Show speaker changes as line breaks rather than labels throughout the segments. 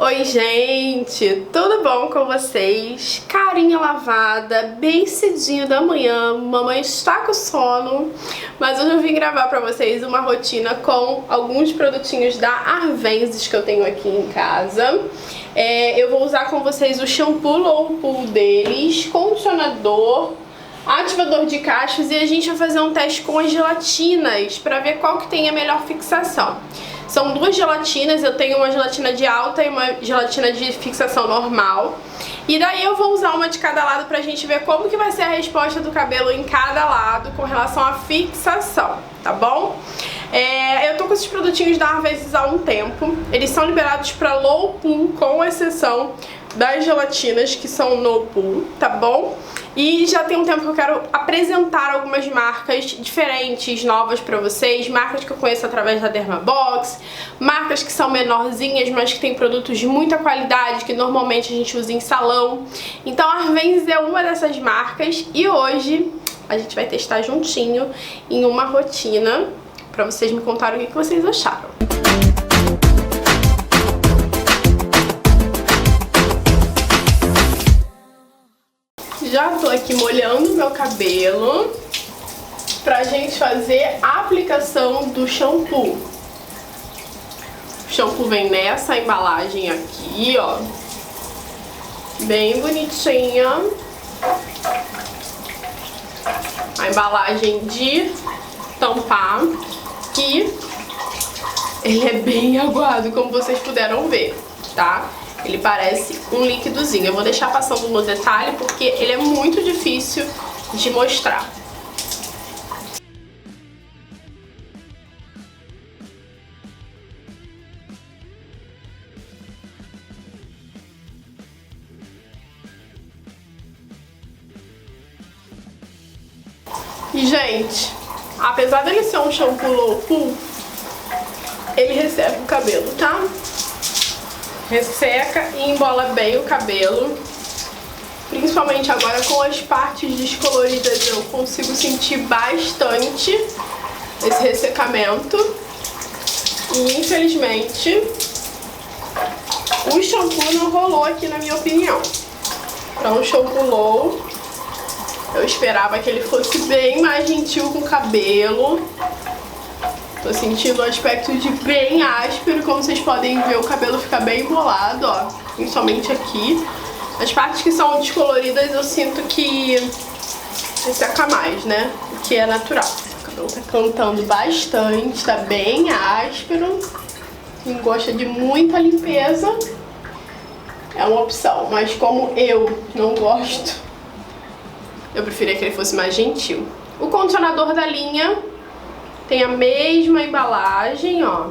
Oi gente, tudo bom com vocês? Carinha lavada, bem cedinho da manhã, mamãe está com sono, mas hoje eu vim gravar pra vocês uma rotina com alguns produtinhos da Arvensis que eu tenho aqui em casa. Eu vou usar com vocês o shampoo Low Pool deles, condicionador, ativador de cachos e a gente vai fazer um teste com as gelatinas pra ver qual que tem a melhor fixação. São duas gelatinas, eu tenho uma gelatina de alta e uma gelatina de fixação normal. E daí eu vou usar uma de cada lado pra gente ver como que vai ser a resposta do cabelo em cada lado com relação à fixação, tá bom? Eu tô com esses produtinhos da Arvensis há um tempo. Eles são liberados pra low pool, com exceção das gelatinas que são no pool, tá bom? E já tem um tempo que eu quero apresentar algumas marcas diferentes, novas pra vocês. Marcas que eu conheço através da Dermabox, marcas que são menorzinhas, mas que tem produtos de muita qualidade, que normalmente a gente usa em salão. Então a Arvensis é uma dessas marcas e hoje a gente vai testar juntinho em uma rotina pra vocês me contarem o que vocês acharam. Já tô aqui molhando meu cabelo pra gente fazer a aplicação do shampoo. O shampoo vem nessa embalagem aqui, ó, bem bonitinha. A embalagem de tampar, que ele é bem aguado, como vocês puderam ver, tá? Ele parece um líquidozinho. Eu vou deixar passando no detalhe porque ele é muito difícil de mostrar. E, gente, apesar dele ser um shampoo low pool, ele resseca o cabelo, tá? Resseca e embola bem o cabelo. Principalmente agora com as partes descoloridas eu consigo sentir bastante esse ressecamento. E infelizmente o shampoo não rolou aqui, na minha opinião. Para um shampoo low, eu esperava que ele fosse bem mais gentil com o cabelo. Tô sentindo um aspecto de bem áspero, como vocês podem ver, o cabelo fica bem embolado, ó, principalmente aqui. As partes que são descoloridas eu sinto que seca mais, né, o que é natural. O cabelo tá cantando bastante, tá bem áspero. Quem gosta de muita limpeza é uma opção, mas como eu não gosto, eu preferia que ele fosse mais gentil. O condicionador da linha tem a mesma embalagem, ó.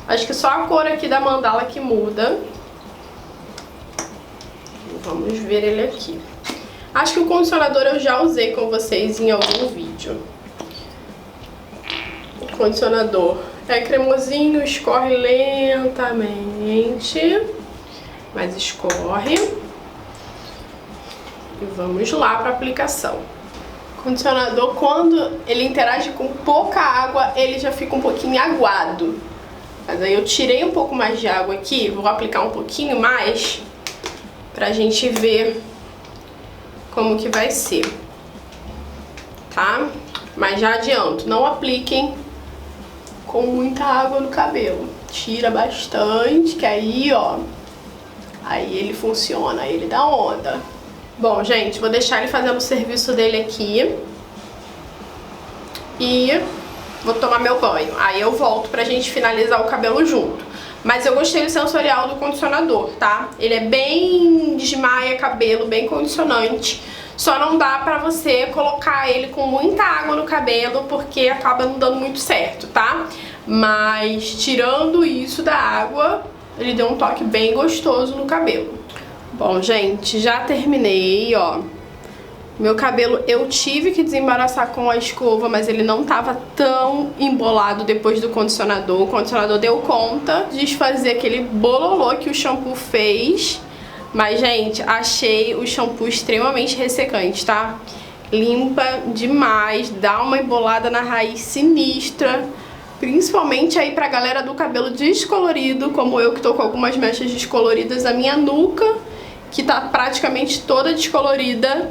Acho que só a cor aqui da mandala que muda. Vamos ver ele aqui. Acho que o condicionador eu já usei com vocês em algum vídeo. O condicionador é cremosinho, escorre lentamente, mas escorre. E vamos lá para a aplicação. O condicionador, quando ele interage com pouca água, ele já fica um pouquinho aguado. Mas aí eu tirei um pouco mais de água aqui, vou aplicar um pouquinho mais pra gente ver como que vai ser, tá? Mas já adianto, não apliquem com muita água no cabelo. Tira bastante, que aí, ó, aí ele funciona, aí ele dá onda. Bom, gente, vou deixar ele fazendo o serviço dele aqui e vou tomar meu banho. Aí eu volto pra gente finalizar o cabelo junto. Mas eu gostei do sensorial do condicionador, tá? Ele é bem desmaia cabelo, bem condicionante. Só não dá pra você colocar ele com muita água no cabelo, porque acaba não dando muito certo, tá? Mas tirando isso da água, ele deu um toque bem gostoso no cabelo. Bom, gente, já terminei, ó. Meu cabelo eu tive que desembaraçar com a escova, mas ele não tava tão embolado depois do condicionador. O condicionador deu conta de desfazer aquele bololô que o shampoo fez. Mas, gente, achei o shampoo extremamente ressecante, tá? Limpa demais, dá uma embolada na raiz sinistra. Principalmente aí pra galera do cabelo descolorido, como eu que tô com algumas mechas descoloridas, a minha nuca, que tá praticamente toda descolorida,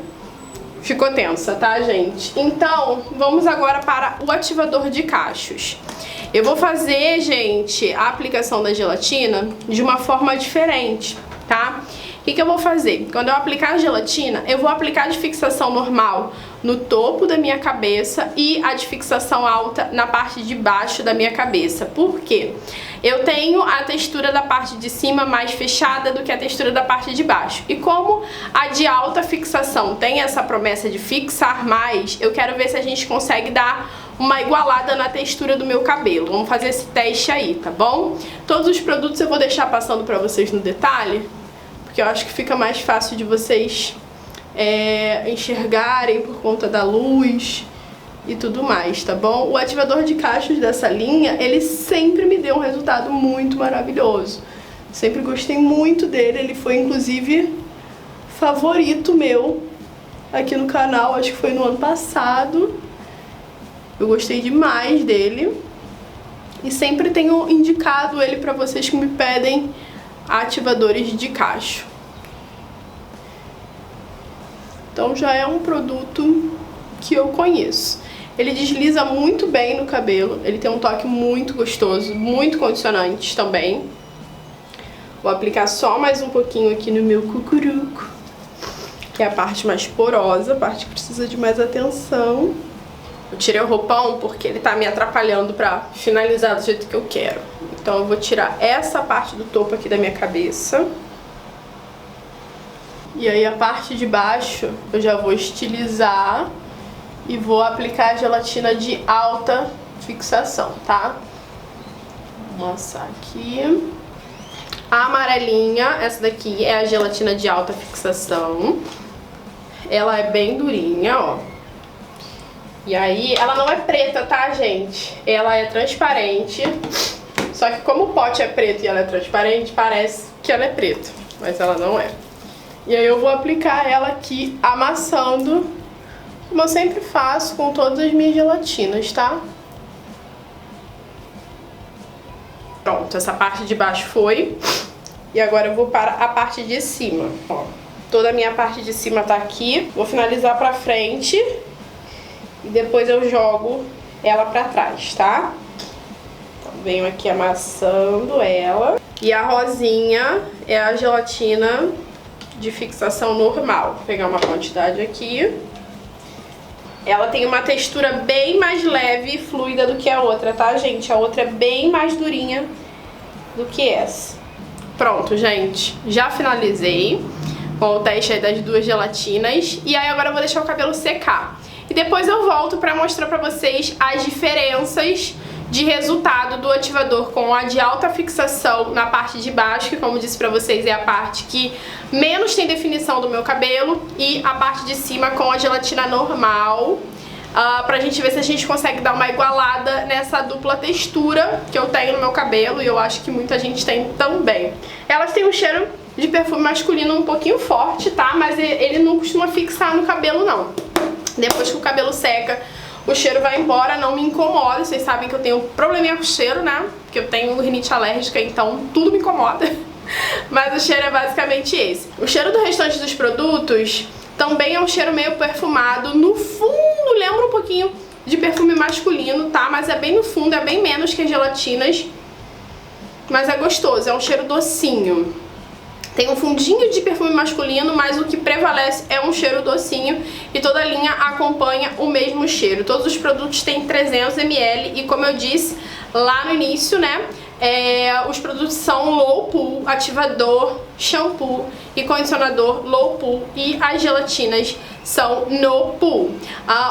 ficou tensa, tá, gente? Então, vamos agora para o ativador de cachos. Eu vou fazer, gente, a aplicação da gelatina de uma forma diferente, tá? O que eu vou fazer? Quando eu aplicar a gelatina, eu vou aplicar de fixação normal no topo da minha cabeça e a de fixação alta na parte de baixo da minha cabeça. Por quê? Eu tenho a textura da parte de cima mais fechada do que a textura da parte de baixo. E como a de alta fixação tem essa promessa de fixar mais, eu quero ver se a gente consegue dar uma igualada na textura do meu cabelo. Vamos fazer esse teste aí, tá bom? Todos os produtos eu vou deixar passando pra vocês no detalhe, porque eu acho que fica mais fácil de vocês enxergarem por conta da luz e tudo mais, tá bom? O ativador de cachos dessa linha, ele sempre me deu um resultado muito maravilhoso. Sempre gostei muito dele, ele foi inclusive favorito meu aqui no canal, acho que foi no ano passado. Eu gostei demais dele e sempre tenho indicado ele pra vocês que me pedem ativadores de cacho. Então já é um produto que eu conheço. Ele desliza muito bem no cabelo, ele tem um toque muito gostoso, muito condicionante também. Vou aplicar só mais um pouquinho aqui no meu cucuruco, que é a parte mais porosa, a parte que precisa de mais atenção. Eu tirei o roupão porque ele tá me atrapalhando pra finalizar do jeito que eu quero. Então eu vou tirar essa parte do topo aqui da minha cabeça. E aí a parte de baixo eu já vou estilizar e vou aplicar a gelatina de alta fixação, tá? Vou amassar aqui. A amarelinha, essa daqui é a gelatina de alta fixação. Ela é bem durinha, ó. E aí, ela não é preta, tá, gente? Ela é transparente. Só que como o pote é preto e ela é transparente, parece que ela é preta, mas ela não é. E aí eu vou aplicar ela aqui amassando, como eu sempre faço com todas as minhas gelatinas, tá? Pronto, essa parte de baixo foi. E agora eu vou para a parte de cima, ó. Toda a minha parte de cima tá aqui. Vou finalizar pra frente e depois eu jogo ela pra trás, tá? Então, venho aqui amassando ela. E a rosinha é a gelatina de fixação normal. Vou pegar uma quantidade aqui. Ela tem uma textura bem mais leve e fluida do que a outra, tá, gente? A outra é bem mais durinha do que essa. Pronto, gente. Já finalizei com o teste aí das duas gelatinas. E aí agora eu vou deixar o cabelo secar. E depois eu volto pra mostrar pra vocês as diferenças de resultado do ativador com a de alta fixação na parte de baixo, que como disse pra vocês é a parte que menos tem definição do meu cabelo, e a parte de cima com a gelatina normal, pra gente ver se a gente consegue dar uma igualada nessa dupla textura que eu tenho no meu cabelo, e eu acho que muita gente tem também. Elas têm um cheiro de perfume masculino um pouquinho forte, tá? Mas ele não costuma fixar no cabelo, não. Depois que o cabelo seca, o cheiro vai embora, não me incomoda. Vocês sabem que eu tenho probleminha com cheiro, né? Porque eu tenho rinite alérgica, então tudo me incomoda. Mas o cheiro é basicamente esse. O cheiro do restante dos produtos também é um cheiro meio perfumado. No fundo, lembra um pouquinho de perfume masculino, tá? Mas é bem no fundo, é bem menos que as gelatinas. Mas é gostoso, é um cheiro docinho. Tem um fundinho de perfume masculino, mas o que prevalece é um cheiro docinho e toda a linha acompanha o mesmo cheiro. Todos os produtos têm 300 ml e, como eu disse lá no início, né, os produtos são low pool, ativador, shampoo e condicionador low pool, e as gelatinas são no pool.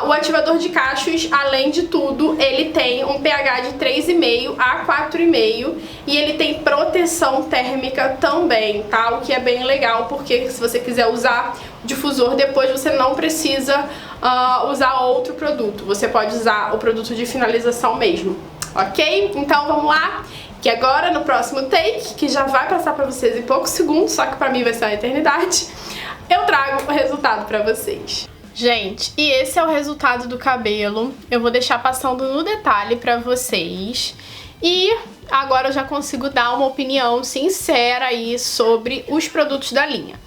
O ativador de cachos, além de tudo, ele tem um pH de 3,5 a 4,5 e ele tem proteção térmica também, tá? O que é bem legal, porque se você quiser usar o difusor depois, você não precisa usar outro produto. Você pode usar o produto de finalização mesmo, ok? Então vamos lá, que agora no próximo take, que já vai passar pra vocês em poucos segundos, só que pra mim vai ser uma eternidade, eu trago o resultado pra vocês. Gente, e esse é o resultado do cabelo. Eu vou deixar passando no detalhe pra vocês. E agora eu já consigo dar uma opinião sincera aí sobre os produtos da linha.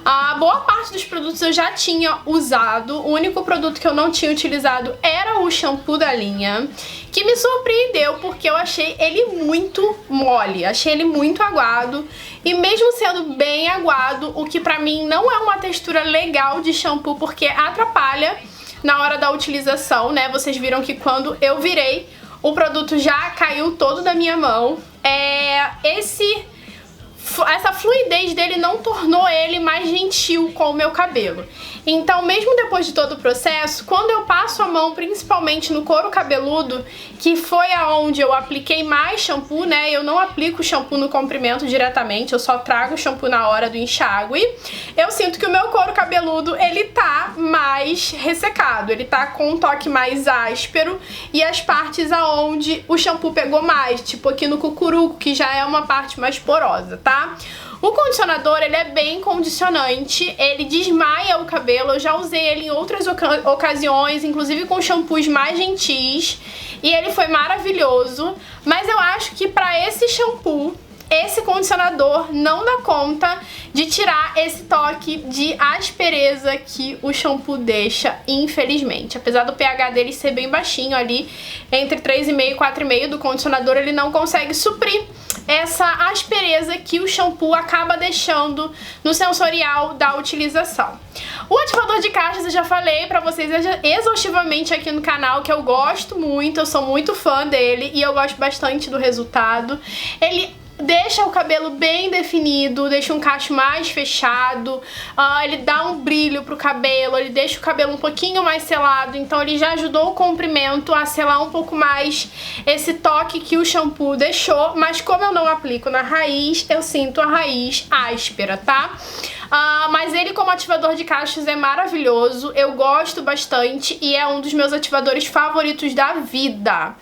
A boa parte dos produtos eu já tinha usado, o único produto que eu não tinha utilizado era o shampoo da linha, que me surpreendeu porque eu achei ele muito mole, achei ele muito aguado, e mesmo sendo bem aguado, o que pra mim não é uma textura legal de shampoo, porque atrapalha na hora da utilização, né? Vocês viram que quando eu virei, o produto já caiu todo da minha mão. Essa fluidez dele não tornou ele mais gentil com o meu cabelo. Então, mesmo depois de todo o processo, quando eu passo a mão, principalmente no couro cabeludo, que foi aonde eu apliquei mais shampoo, né? Eu não aplico o shampoo no comprimento diretamente, eu só trago o shampoo na hora do enxágue. Eu sinto que o meu couro cabeludo, ele tá mais ressecado, ele tá com um toque mais áspero, e as partes aonde o shampoo pegou mais, tipo aqui no cucuruco, que já é uma parte mais porosa, tá? O condicionador, ele é bem condicionante, ele desmaia o cabelo, eu já usei ele em outras ocasiões, inclusive com shampoos mais gentis, e ele foi maravilhoso, mas eu acho que pra esse shampoo, esse condicionador não dá conta de tirar esse toque de aspereza que o shampoo deixa, infelizmente. Apesar do pH dele ser bem baixinho ali, entre 3,5 e 4,5 do condicionador, ele não consegue suprir essa aspereza que o shampoo acaba deixando no sensorial da utilização. O ativador de cachos eu já falei pra vocês exaustivamente aqui no canal, que eu gosto muito, eu sou muito fã dele e eu gosto bastante do resultado. Ele deixa o cabelo bem definido, deixa um cacho mais fechado, ele dá um brilho pro cabelo, ele deixa o cabelo um pouquinho mais selado, então ele já ajudou o comprimento a selar um pouco mais esse toque que o shampoo deixou, mas como eu não aplico na raiz, eu sinto a raiz áspera, tá? Mas ele como ativador de cachos é maravilhoso, eu gosto bastante e é um dos meus ativadores favoritos da vida.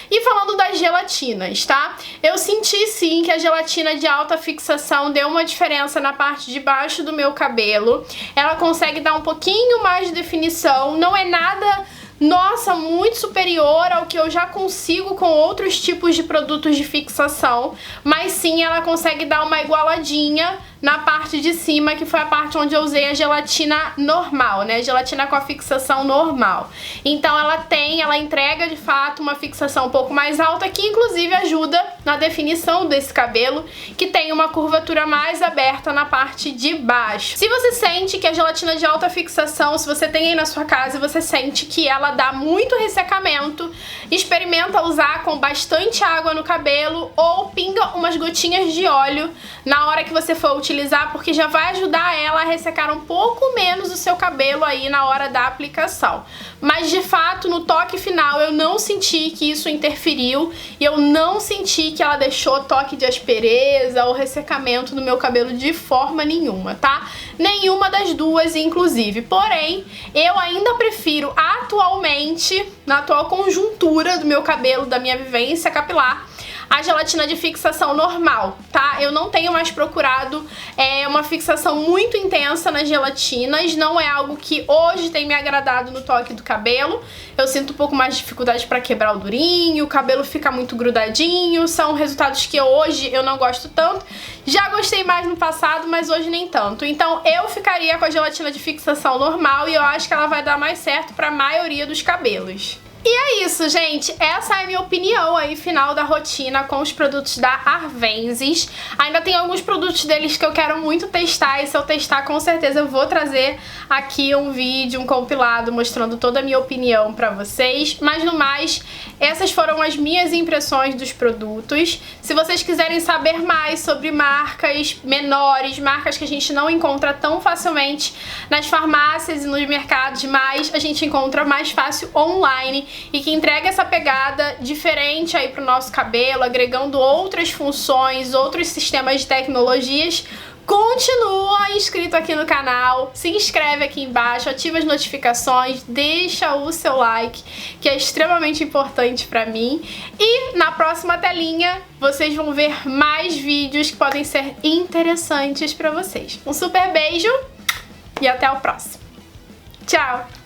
E falando das gelatinas, tá? Eu senti sim que a gelatina de alta fixação deu uma diferença na parte de baixo do meu cabelo. Ela consegue dar um pouquinho mais de definição, não é nada, nossa, muito superior ao que eu já consigo com outros tipos de produtos de fixação, mas sim ela consegue dar uma igualadinha na parte de cima, que foi a parte onde eu usei a gelatina normal, né? Gelatina com a fixação normal. Então ela entrega de fato uma fixação um pouco mais alta, que inclusive ajuda na definição desse cabelo, que tem uma curvatura mais aberta na parte de baixo. Se você sente que a gelatina de alta fixação, se você tem aí na sua casa e você sente que ela dá muito ressecamento, experimenta usar com bastante água no cabelo ou pinga umas gotinhas de óleo na hora que você for utilizar, porque já vai ajudar ela a ressecar um pouco menos o seu cabelo aí na hora da aplicação. Mas de fato, no toque final, eu não senti que isso interferiu e eu não senti que ela deixou toque de aspereza ou ressecamento no meu cabelo de forma nenhuma, tá? Nenhuma das duas, inclusive. Porém, eu ainda prefiro atualmente, na atual conjuntura do meu cabelo, da minha vivência capilar, a gelatina de fixação normal, tá? Eu não tenho mais procurado uma fixação muito intensa nas gelatinas, não é algo que hoje tem me agradado no toque do cabelo. Eu sinto um pouco mais de dificuldade pra quebrar o durinho, o cabelo fica muito grudadinho, são resultados que hoje eu não gosto tanto. Já gostei mais no passado, mas hoje nem tanto. Então eu ficaria com a gelatina de fixação normal e eu acho que ela vai dar mais certo pra maioria dos cabelos. E é isso, gente. Essa é a minha opinião aí final da rotina com os produtos da Arvensis. Ainda tem alguns produtos deles que eu quero muito testar, e se eu testar, com certeza eu vou trazer aqui um vídeo, um compilado mostrando toda a minha opinião pra vocês. Mas no mais, essas foram as minhas impressões dos produtos. Se vocês quiserem saber mais sobre marcas menores, marcas que a gente não encontra tão facilmente nas farmácias e nos mercados, mas a gente encontra mais fácil online, e que entrega essa pegada diferente aí pro nosso cabelo, agregando outras funções, outros sistemas de tecnologias, continua inscrito aqui no canal, se inscreve aqui embaixo, ativa as notificações, deixa o seu like, que é extremamente importante pra mim. E na próxima telinha vocês vão ver mais vídeos que podem ser interessantes pra vocês. Um super beijo e até o próximo. Tchau!